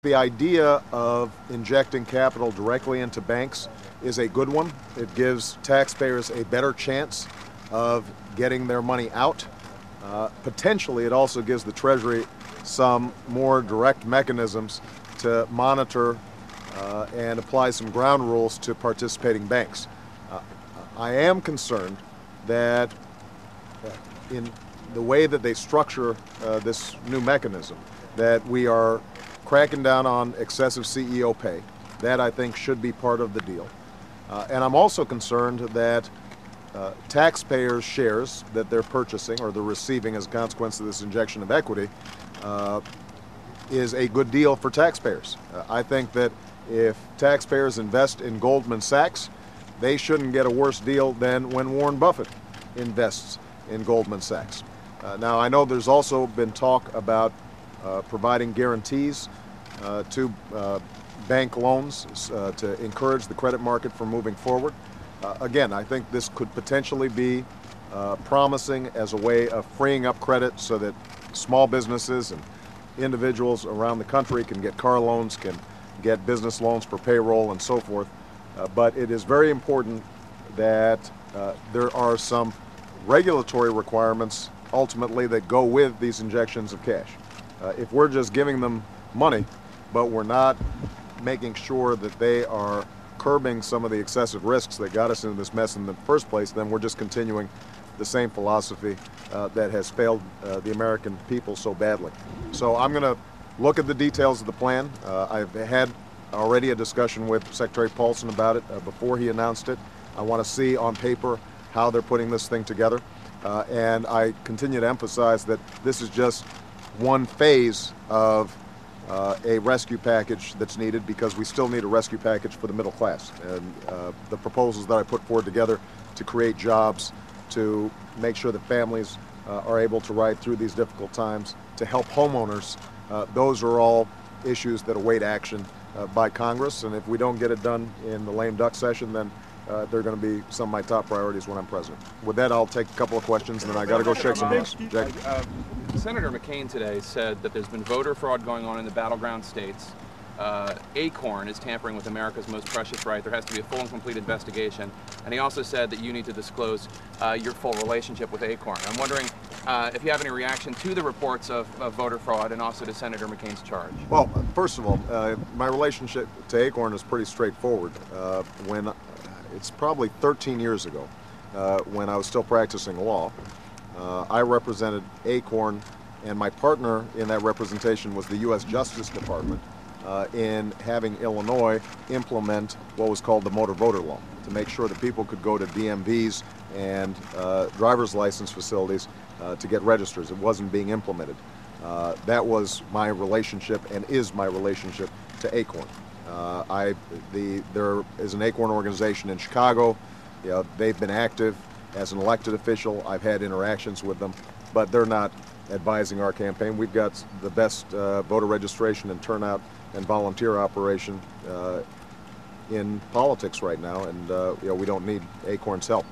The idea of injecting capital directly into banks is a good one. It gives taxpayers a better chance of getting their money out. Potentially, it also gives the Treasury some more direct mechanisms to monitor and apply some ground rules to participating banks. I am concerned that in the way that they structure this new mechanism, that we are cracking down on excessive CEO pay. That, I think, should be part of the deal. And I'm also concerned that taxpayers' shares that they're purchasing or they're receiving as a consequence of this injection of equity is a good deal for taxpayers. I think that if taxpayers invest in Goldman Sachs, they shouldn't get a worse deal than when Warren Buffett invests in Goldman Sachs. Now, I know there's also been talk about providing guarantees to bank loans to encourage the credit market from moving forward. Again, I think this could potentially be promising as a way of freeing up credit so that small businesses and individuals around the country can get car loans, can get business loans for payroll and so forth. But it is very important that there are some regulatory requirements ultimately that go with these injections of cash. If we're just giving them money, but we're not making sure that they are curbing some of the excessive risks that got us into this mess in the first place, then we're just continuing the same philosophy that has failed the American people so badly. So I'm going to look at the details of the plan. I've had already a discussion with Secretary Paulson about it before he announced it. I want to see on paper how they're putting this thing together. And I continue to emphasize that this is just one phase of a rescue package that's needed, because we still need a rescue package for the middle class. And the proposals that I put forward together to create jobs, to make sure that families are able to ride through these difficult times, to help homeowners, those are all issues that await action by Congress. And if we don't get it done in the lame duck session, then they're going to be some of my top priorities when I'm president. With that, I'll take a couple of questions, and then I got to go shake some hands. Jack? Senator McCain today said that there's been voter fraud going on in the battleground states. ACORN is tampering with America's most precious right. There has to be a full and complete investigation. And he also said that you need to disclose your full relationship with ACORN. I'm wondering if you have any reaction to the reports of voter fraud and also to Senator McCain's charge. Well, first of all, my relationship to ACORN is pretty straightforward. It's probably 13 years ago, when I was still practicing law, I represented ACORN, and my partner in that representation was the U.S. Justice Department in having Illinois implement what was called the motor voter law, to make sure that people could go to DMVs and driver's license facilities to get registers. It wasn't being implemented. That was my relationship and is my relationship to ACORN. There is an ACORN organization in Chicago. You know, they've been active as an elected official. I've had interactions with them, but they're not advising our campaign. We've got the best voter registration and turnout and volunteer operation in politics right now, and we don't need ACORN's help.